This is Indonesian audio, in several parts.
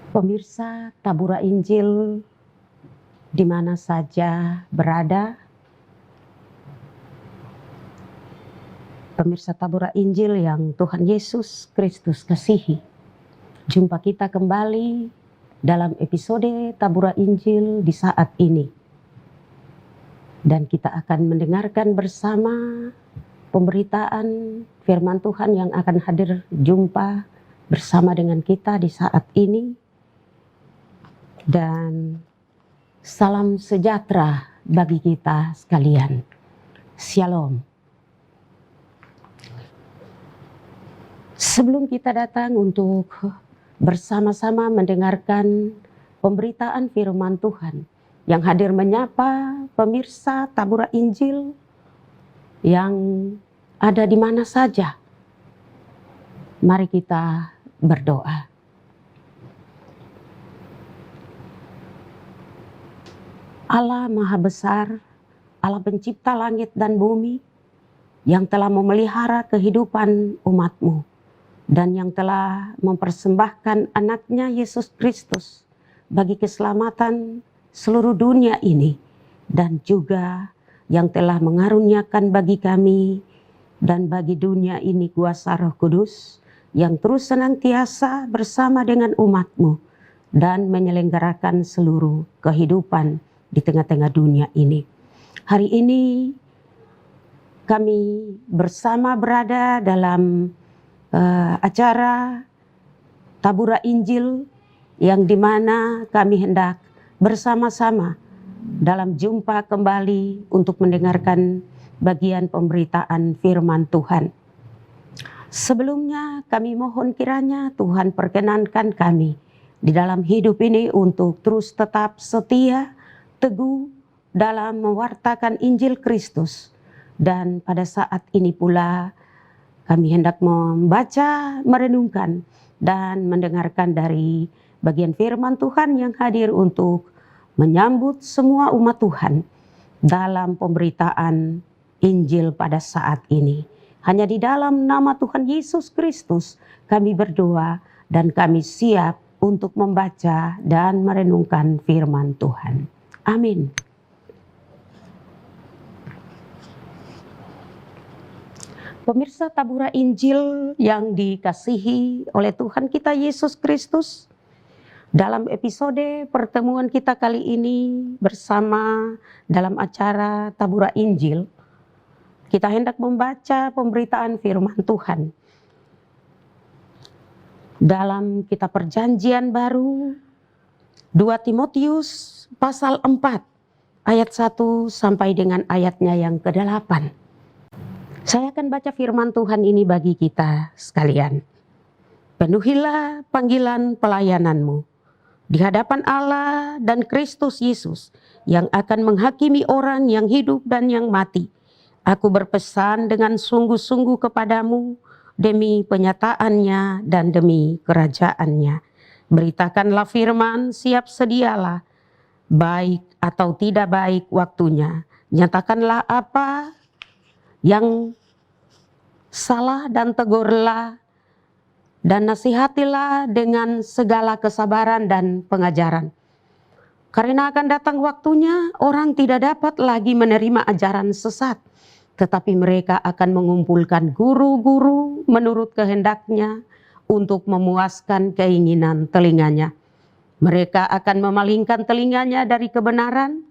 Pemirsa Tabura Injil di mana saja berada, pemirsa Tabura Injil yang Tuhan Yesus Kristus kasihi, jumpa kita kembali dalam episode Tabura Injil di saat ini. Dan kita akan mendengarkan bersama pemberitaan firman Tuhan yang akan hadir jumpa bersama dengan kita di saat ini. Dan salam sejahtera bagi kita sekalian. Shalom. Sebelum kita datang untuk bersama-sama mendengarkan pemberitaan firman Tuhan yang hadir menyapa pemirsa Tabura Injil yang ada di mana saja, mari kita berdoa. Allah Maha Besar, Allah Pencipta langit dan bumi, yang telah memelihara kehidupan umat-Mu, dan yang telah mempersembahkan anaknya Yesus Kristus bagi keselamatan seluruh dunia ini, dan juga yang telah mengaruniakan bagi kami dan bagi dunia ini kuasa Roh Kudus, yang terus senantiasa bersama dengan umat-Mu, dan menyelenggarakan seluruh kehidupan di tengah-tengah dunia ini. Hari ini kami bersama berada dalam acara Tabura Injil yang dimana kami hendak bersama-sama dalam jumpa kembali untuk mendengarkan bagian pemberitaan firman Tuhan. Sebelumnya kami mohon kiranya Tuhan perkenankan kami di dalam hidup ini untuk terus tetap setia, teguh dalam mewartakan Injil Kristus. Dan pada saat ini pula kami hendak membaca, merenungkan, dan mendengarkan dari bagian firman Tuhan yang hadir untuk menyambut semua umat Tuhan dalam pemberitaan Injil pada saat ini. Hanya di dalam nama Tuhan Yesus Kristus kami berdoa dan kami siap untuk membaca dan merenungkan firman Tuhan. Amin. Pemirsa Tabura Injil yang dikasihi oleh Tuhan kita Yesus Kristus, dalam episode pertemuan kita kali ini bersama dalam acara Tabura Injil, kita hendak membaca pemberitaan firman Tuhan dalam kitab Perjanjian Baru 2 Timotius pasal 4 ayat 1 sampai dengan ayatnya yang ke-8. Saya akan baca firman Tuhan ini bagi kita sekalian. Penuhilah panggilan pelayananmu di hadapan Allah dan Kristus Yesus yang akan menghakimi orang yang hidup dan yang mati. Aku berpesan dengan sungguh-sungguh kepadamu demi penyataannya dan demi kerajaannya. Beritakanlah firman, siap sedialah, baik atau tidak baik waktunya. Nyatakanlah apa yang salah dan tegurlah, dan nasihatilah dengan segala kesabaran dan pengajaran. Karena akan datang waktunya orang tidak dapat lagi menerima ajaran sesat, tetapi mereka akan mengumpulkan guru-guru menurut kehendaknya untuk memuaskan keinginan telinganya. Mereka akan memalingkan telinganya dari kebenaran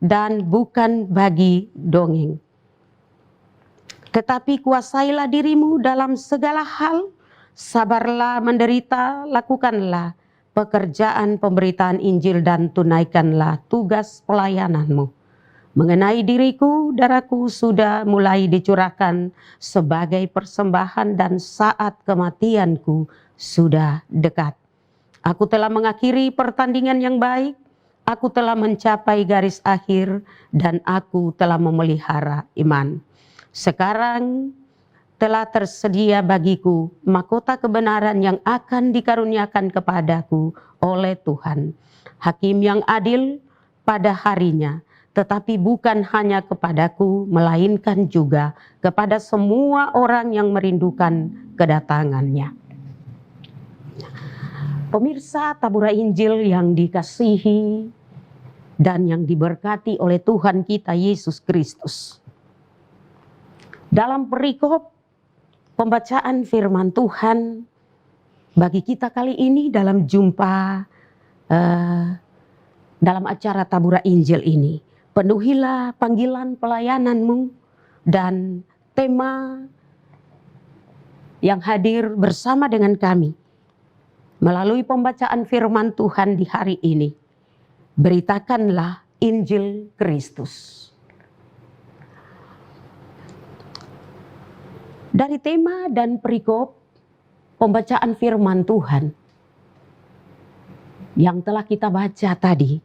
dan bukan bagi dongeng. Tetapi kuasailah dirimu dalam segala hal, sabarlah menderita, lakukanlah pekerjaan pemberitaan Injil dan tunaikanlah tugas pelayananmu. Mengenai diriku, darahku sudah mulai dicurahkan sebagai persembahan dan saat kematianku sudah dekat. Aku telah mengakhiri pertandingan yang baik, aku telah mencapai garis akhir, dan aku telah memelihara iman. Sekarang telah tersedia bagiku mahkota kebenaran yang akan dikaruniakan kepadaku oleh Tuhan, Hakim yang adil pada harinya, tetapi bukan hanya kepadaku, melainkan juga kepada semua orang yang merindukan kedatangannya. Pemirsa Tabura Injil yang dikasihi dan yang diberkati oleh Tuhan kita Yesus Kristus. Dalam perikop pembacaan firman Tuhan bagi kita kali ini dalam jumpa dalam acara Tabura Injil ini, penuhilah panggilan pelayananmu, dan tema yang hadir bersama dengan kami melalui pembacaan firman Tuhan di hari ini, beritakanlah Injil Kristus. Dari tema dan perikop pembacaan firman Tuhan yang telah kita baca tadi,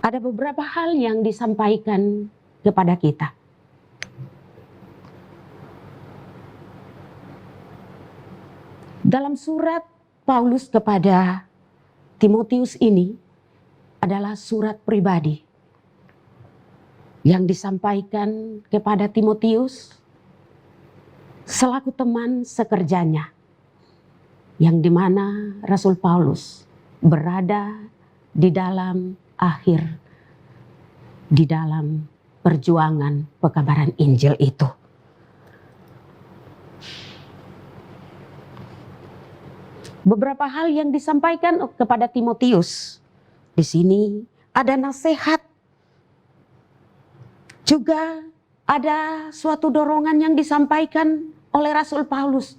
ada beberapa hal yang disampaikan kepada kita. Dalam surat Paulus kepada Timotius ini adalah surat pribadi yang disampaikan kepada Timotius selaku teman sekerjanya, yang dimana Rasul Paulus berada di dalam perjuangan pekabaran Injil itu. Beberapa hal yang disampaikan kepada Timotius. Di sini ada nasihat. Juga ada suatu dorongan yang disampaikan oleh Rasul Paulus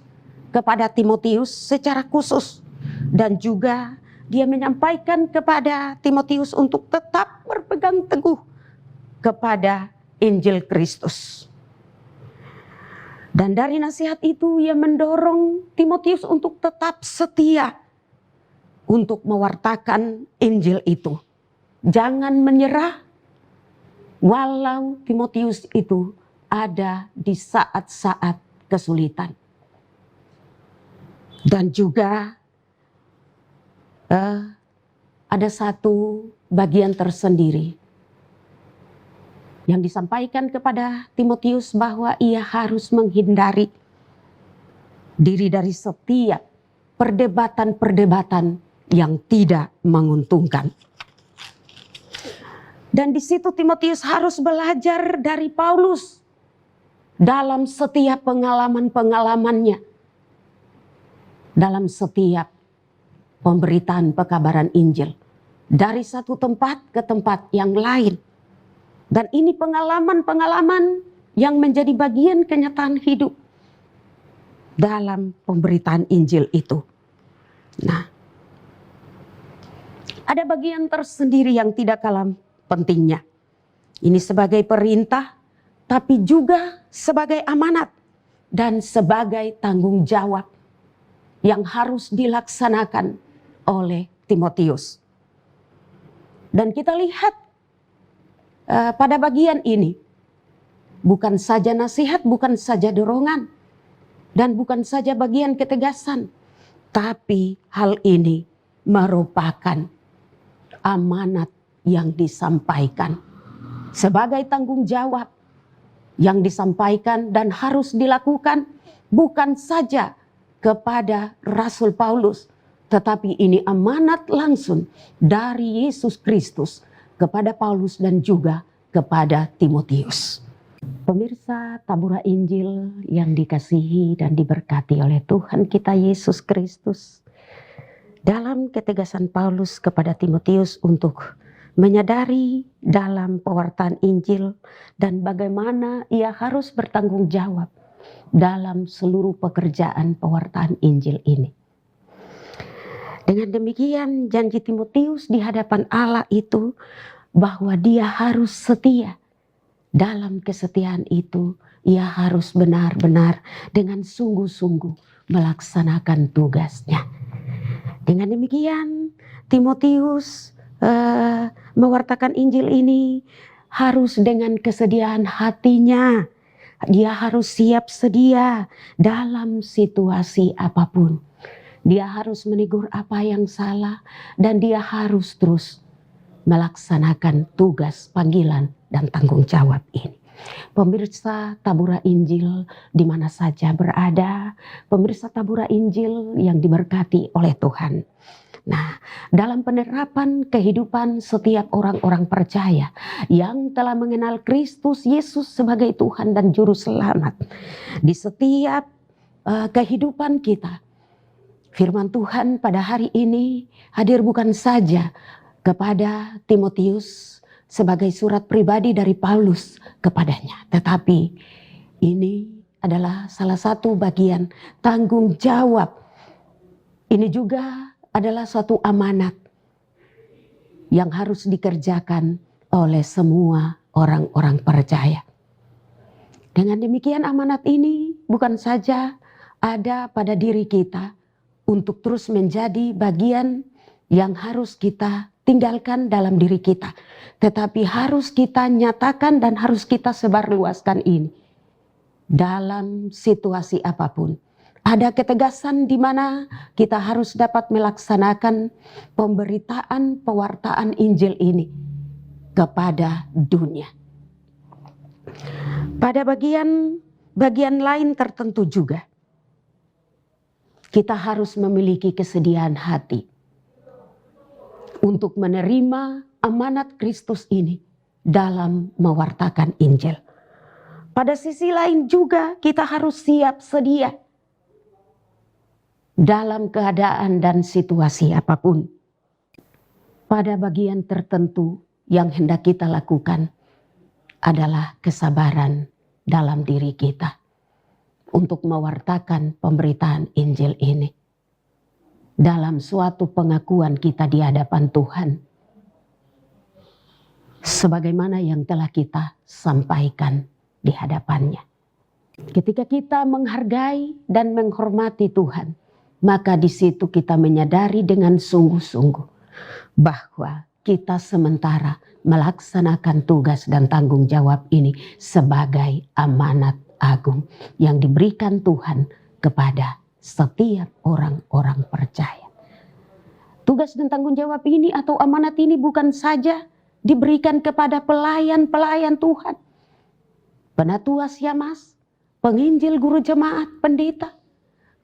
kepada Timotius secara khusus. Dan juga dia menyampaikan kepada Timotius untuk tetap berpegang teguh kepada Injil Kristus. Dan dari nasihat itu ia mendorong Timotius untuk tetap setia untuk mewartakan Injil itu. Jangan menyerah walau Timotius itu ada di saat-saat kesulitan. Dan juga ada satu bagian tersendiri yang disampaikan kepada Timotius bahwa ia harus menghindari diri dari setiap perdebatan-perdebatan yang tidak menguntungkan. Dan di situ Timotius harus belajar dari Paulus dalam setiap pengalaman-pengalamannya, dalam setiap pemberitaan pekabaran Injil dari satu tempat ke tempat yang lain. Dan ini pengalaman-pengalaman yang menjadi bagian kenyataan hidup dalam pemberitaan Injil itu. Nah, ada bagian tersendiri yang tidak kalah pentingnya. Ini sebagai perintah, tapi juga sebagai amanat dan sebagai tanggung jawab yang harus dilaksanakan oleh Timotius. Dan kita lihat pada bagian ini, bukan saja nasihat, bukan saja dorongan, dan bukan saja bagian ketegasan, tapi hal ini merupakan amanat yang disampaikan sebagai tanggung jawab yang disampaikan dan harus dilakukan bukan saja kepada Rasul Paulus, tetapi ini amanat langsung dari Yesus Kristus kepada Paulus dan juga kepada Timotius. Pemirsa Tabura Injil yang dikasihi dan diberkati oleh Tuhan kita Yesus Kristus, dalam ketegasan Paulus kepada Timotius untuk menyadari dalam pewartaan Injil dan bagaimana ia harus bertanggung jawab dalam seluruh pekerjaan pewartaan Injil ini. Dengan demikian janji Timotius di hadapan Allah itu bahwa dia harus setia. Dalam kesetiaan itu ia harus benar-benar dengan sungguh-sungguh melaksanakan tugasnya. Dengan demikian Timotius mewartakan Injil ini harus dengan kesediaan hatinya. Dia harus siap sedia dalam situasi apapun. Dia harus menegur apa yang salah dan dia harus terus melaksanakan tugas, panggilan, dan tanggung jawab ini. Pemirsa Tabura Injil di mana saja berada, pemirsa Tabura Injil yang diberkati oleh Tuhan. Nah, dalam penerapan kehidupan setiap orang-orang percaya yang telah mengenal Kristus Yesus sebagai Tuhan dan Juru Selamat, di setiap kehidupan kita, firman Tuhan pada hari ini hadir bukan saja kepada Timotius sebagai surat pribadi dari Paulus kepadanya, tetapi ini adalah salah satu bagian tanggung jawab. Ini juga adalah suatu amanat yang harus dikerjakan oleh semua orang-orang percaya. Dengan demikian amanat ini bukan saja ada pada diri kita untuk terus menjadi bagian yang harus kita tinggalkan dalam diri kita, tetapi harus kita nyatakan dan harus kita sebarluaskan ini dalam situasi apapun. Ada ketegasan di mana kita harus dapat melaksanakan pemberitaan pewartaan Injil ini kepada dunia. Pada bagian lain tertentu juga kita harus memiliki kesediaan hati untuk menerima amanat Kristus ini dalam mewartakan Injil. Pada sisi lain juga kita harus siap sedia dalam keadaan dan situasi apapun. Pada bagian tertentu yang hendak kita lakukan adalah kesabaran dalam diri kita untuk mewartakan pemberitaan Injil ini. Dalam suatu pengakuan kita di hadapan Tuhan, sebagaimana yang telah kita sampaikan di hadapannya. Ketika kita menghargai dan menghormati Tuhan, maka di situ kita menyadari dengan sungguh-sungguh bahwa kita sementara melaksanakan tugas dan tanggung jawab ini sebagai amanat agung yang diberikan Tuhan kepada setiap orang-orang percaya. Tugas dan tanggung jawab ini atau amanat ini bukan saja diberikan kepada pelayan-pelayan Tuhan, penatua Siamas, penginjil, guru jemaat, pendeta,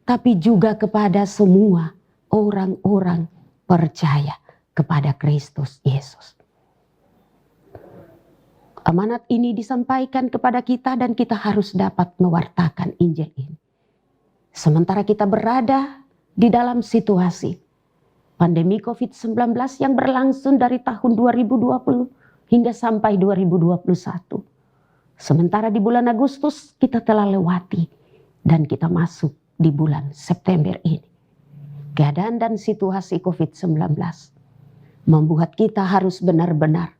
tapi juga kepada semua orang-orang percaya kepada Kristus Yesus. Amanat ini disampaikan kepada kita dan kita harus dapat mewartakan Injil ini. Sementara kita berada di dalam situasi pandemi COVID-19 yang berlangsung dari tahun 2020 hingga sampai 2021. Sementara di bulan Agustus kita telah lewati dan kita masuk di bulan September ini. Keadaan dan situasi COVID-19 membuat kita harus benar-benar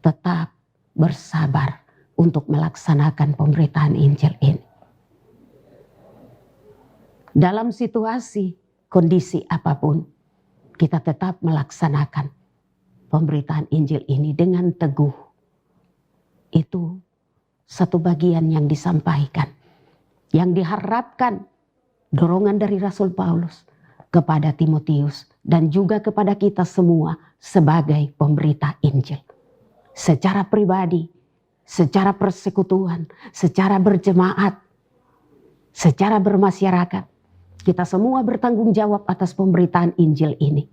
tetap bersabar untuk melaksanakan pemberitaan Injil ini. Dalam situasi, kondisi apapun, kita tetap melaksanakan pemberitaan Injil ini dengan teguh. Itu satu bagian yang disampaikan, yang diharapkan dorongan dari Rasul Paulus kepada Timotius dan juga kepada kita semua sebagai pemberita Injil. Secara pribadi, secara persekutuan, secara berjemaat, secara bermasyarakat, kita semua bertanggung jawab atas pemberitaan Injil ini.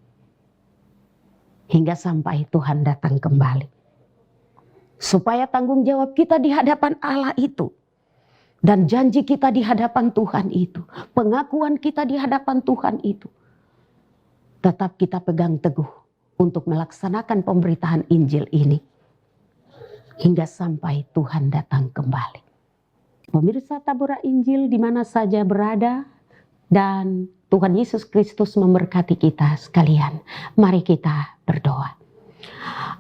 Hingga sampai Tuhan datang kembali. Supaya tanggung jawab kita di hadapan Allah itu, dan janji kita di hadapan Tuhan itu, pengakuan kita di hadapan Tuhan itu, tetap kita pegang teguh untuk melaksanakan pemberitaan Injil ini. Hingga sampai Tuhan datang kembali. Pemirsa Tabura Injil di mana saja berada, dan Tuhan Yesus Kristus memberkati kita sekalian. Mari kita berdoa.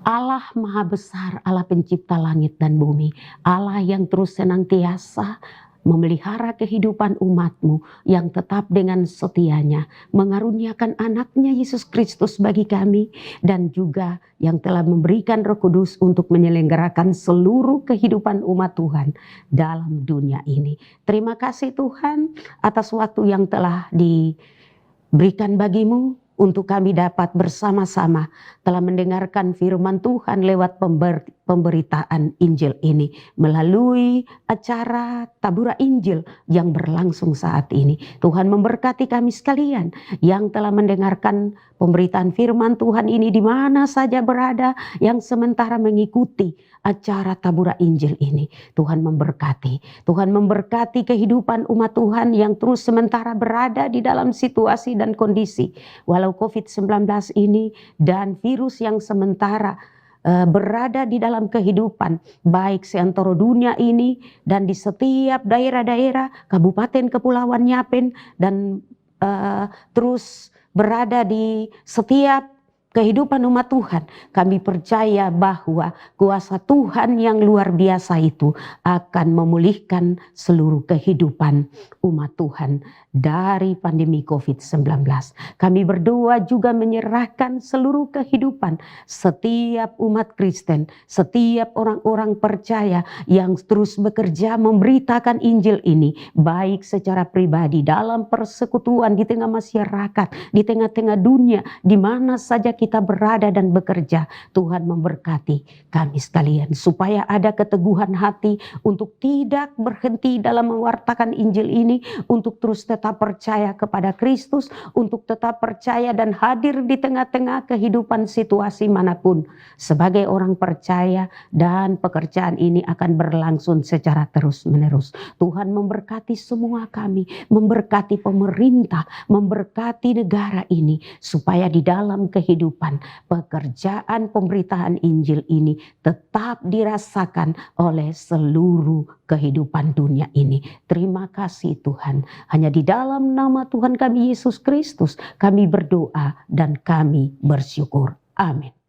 Allah Maha Besar, Allah Pencipta langit dan bumi, Allah yang terus senantiasa memelihara kehidupan umat-Mu yang tetap dengan setianya mengaruniakan anaknya Yesus Kristus bagi kami, dan juga yang telah memberikan Roh Kudus untuk menyelenggarakan seluruh kehidupan umat Tuhan dalam dunia ini. Terima kasih Tuhan atas waktu yang telah diberikan bagi-Mu untuk kami dapat bersama-sama telah mendengarkan firman Tuhan lewat pemberitaan Injil ini melalui acara Tabura Injil yang berlangsung saat ini. Tuhan memberkati kami sekalian yang telah mendengarkan pemberitaan firman Tuhan ini di mana saja berada, yang sementara mengikuti acara Tabura Injil ini. Tuhan memberkati. Tuhan memberkati kehidupan umat Tuhan yang terus sementara berada di dalam situasi dan kondisi walau COVID-19 ini dan virus yang sementara berada di dalam kehidupan baik seantero dunia ini dan di setiap daerah-daerah Kabupaten Kepulauan Yapen dan terus berada di setiap kehidupan umat Tuhan. Kami percaya bahwa kuasa Tuhan yang luar biasa itu akan memulihkan seluruh kehidupan umat Tuhan dari pandemi COVID-19. Kami berdoa juga menyerahkan seluruh kehidupan setiap umat Kristen, setiap orang-orang percaya yang terus bekerja memberitakan Injil ini, baik secara pribadi dalam persekutuan di tengah masyarakat, di tengah-tengah dunia, di mana saja kita berada dan bekerja. Tuhan memberkati kami sekalian supaya ada keteguhan hati untuk tidak berhenti dalam mewartakan Injil ini, untuk terus tetap percaya kepada Kristus, untuk tetap percaya dan hadir di tengah-tengah kehidupan situasi manapun sebagai orang percaya, dan pekerjaan ini akan berlangsung secara terus-menerus. Tuhan memberkati semua kami, memberkati pemerintah, memberkati negara ini supaya di dalam kehidupan pekerjaan pemberitaan Injil ini tetap dirasakan oleh seluruh kehidupan dunia ini. Terima kasih Tuhan. Hanya di dalam nama Tuhan kami Yesus Kristus kami berdoa dan kami bersyukur. Amin.